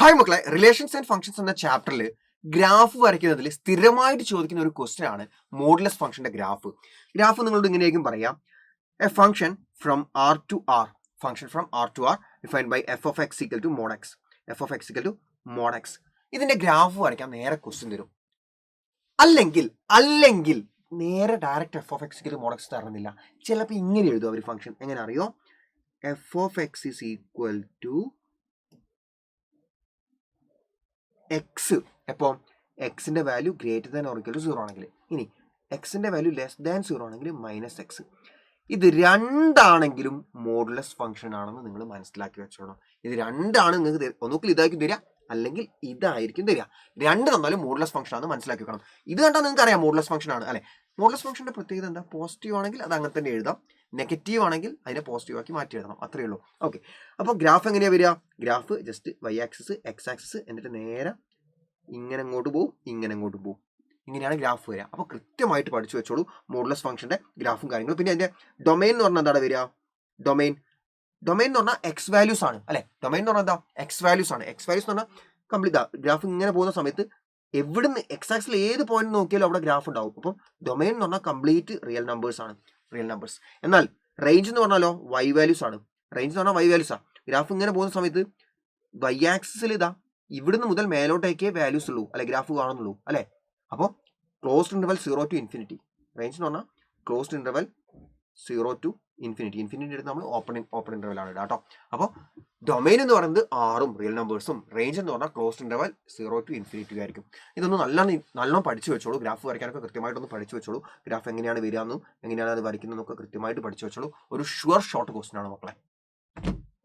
Hi മക്കളെ, relations and functions എന്ന ചാപ്റ്ററിൽ ഗ്രാഫ് വരയ്ക്കുന്നതിൽ സ്ഥിരമായിട്ട് ചോദിക്കുന്ന ഒരു ക്വസ്റ്റ്യൻ ആണ് മോഡുലസ് ഫംഗ്ഷന്റെ ഗ്രാഫ്. ഗ്രാഫ് നിങ്ങളോട് ഇങ്ങനെയായിരിക്കും പറയാം: a function from R to R, function from R to R defined by f of x equal to mod x, f of x equal to mod x. ഇതിന്റെ graph വരയ്ക്കാൻ നേരെ question തരും. അല്ലെങ്കിൽ നേരെ direct f of x equal to mod x തരണമെന്നില്ല. ചിലപ്പോൾ ഇങ്ങനെ എഴുതും അവർ ഫംഗ്ഷൻ. എങ്ങനെ അറിയോ? F of x is equal to x. എപ്പോൾ എക്സിന്റെ value greater than or equal to 0 ആണെങ്കിൽ. ഇനി എക്സിന്റെ വാല്യൂ ലെസ് ദാൻ 0 ആണെങ്കിൽ മൈനസ് എക്സ്. ഇത് രണ്ടാണെങ്കിലും മോഡുലസ് ഫംഗ്ഷൻ ആണെന്ന് നിങ്ങൾ മനസ്സിലാക്കി വെച്ചോളാം. ഇത് രണ്ടാണ് നിങ്ങൾക്ക് ഒന്നുകിൽ ഇതായിരിക്കും തരിക, അല്ലെങ്കിൽ ഇതായിരിക്കും തരിക. രണ്ട് തന്നാലും മോഡുലസ് ഫംഗ്ഷൻ ആണെന്ന് മനസ്സിലാക്കി വെക്കണം. ഇത് കണ്ടാൽ നിങ്ങൾക്ക് അറിയാം മോഡുലസ് ഫംഗ്ഷൻ ആണ് അല്ലെ. മോഡുലസ് ഫംഗ്ഷന്റെ പ്രത്യേകത എന്താ? പോസിറ്റീവ് ആണെങ്കിൽ അത് അങ്ങനെ തന്നെ എഴുതാം, നെഗറ്റീവ് ആണെങ്കിൽ അതിനെ പോസിറ്റീവ് ആക്കി മാറ്റി എഴുതണം, അത്രയേ ഉള്ളൂ. ഓക്കെ, അപ്പോൾ ഗ്രാഫ് എങ്ങനെയാ വരിക? Graph just Y axis X axis എന്നിട്ട് നേരെ ഇങ്ങനെ അങ്ങോട്ട് പോകും, ഇങ്ങനെ അങ്ങോട്ട് പോകും. ഇങ്ങനെയാണ് ഗ്രാഫ് വരിക. അപ്പോൾ കൃത്യമായിട്ട് പഠിച്ചു വെച്ചോളൂ മോഡുലസ് ഫംഗ്ഷന്റെ ഗ്രാഫും കാര്യങ്ങളും. പിന്നെ അതിന്റെ ഡൊമൈൻ എന്ന് പറഞ്ഞാൽ എന്താണ് വരിക? ഡൊമൈൻ എന്ന് പറഞ്ഞാൽ എക്സ് വാല്യൂസ് ആണ് അല്ലെ. ഡൊമൈൻ എന്ന് പറഞ്ഞാൽ എന്താ? എക്സ് വാല്യൂസ് ആണ്. എക്സ് വാല്യൂസ് എന്ന് പറഞ്ഞാൽ കംപ്ലീറ്റ് ഗ്രാഫ് ഇങ്ങനെ പോകുന്ന സമയത്ത് എവിടുന്ന് എക്സ് ആക്സിൽ ഏത് പോയിന്റ് നോക്കിയാലും അവിടെ ഗ്രാഫ് ഉണ്ടാവും. അപ്പം ഡൊമൈൻ എന്ന് പറഞ്ഞാൽ കംപ്ലീറ്റ് റിയൽ നമ്പേഴ്സ് ആണ്, റിയൽ നമ്പേഴ്സ്. എന്നാൽ റേഞ്ച് എന്ന് പറഞ്ഞാലോ വൈ വാല്യൂസ് ആണ്. റേഞ്ച് എന്ന് പറഞ്ഞാൽ വൈ വാല്യൂസ് ആണ്. ഗ്രാഫ് ഇങ്ങനെ പോകുന്ന സമയത്ത് വൈ ആക്സിസിൽ ഇതാ ഇവിടുന്ന് മുതൽ മേലോട്ടേക്കേ വാല്യൂസ് ഉള്ളൂ അല്ലെ, ഗ്രാഫ് കാണുന്നുള്ളൂ അല്ലെ. അപ്പോൾ closed interval 0 to infinity. Range എന്ന് പറഞ്ഞാൽ closed interval 0 to infinity. Infinity എടുത്ത് നമ്മൾ ഓപ്പൺ ഇന്റർവൽ ആണ് കേട്ടോ. അപ്പോൾ ഡൊമൈൻ എന്ന് പറയുന്നത് ആറും റിയൽ നമ്പേഴ്സും, റേഞ്ച് എന്ന് പറഞ്ഞാൽ ക്ലോസ്ഡ് ഇന്റർവൽ 0 to ഇൻഫിനിറ്റി ആയിരിക്കും. ഇതൊന്നും നല്ലോണം പഠിച്ചു വെച്ചോളൂ. ഗ്രാഫ് വരയ്ക്കാനൊക്കെ കൃത്യമായിട്ടൊന്ന് പഠിച്ചു വെച്ചോളൂ. ഗ്രാഫ് എങ്ങനെയാണ് വരികയെന്നും എങ്ങനെയാണ് അത് വരയ്ക്കുന്നതെന്നൊക്കെ കൃത്യമായിട്ട് പഠിച്ചു വെച്ചോളൂ. ഒരു ഷുവർ ഷോർട്ട് ക്വസ്റ്റൻ ആണ് മക്കളെ.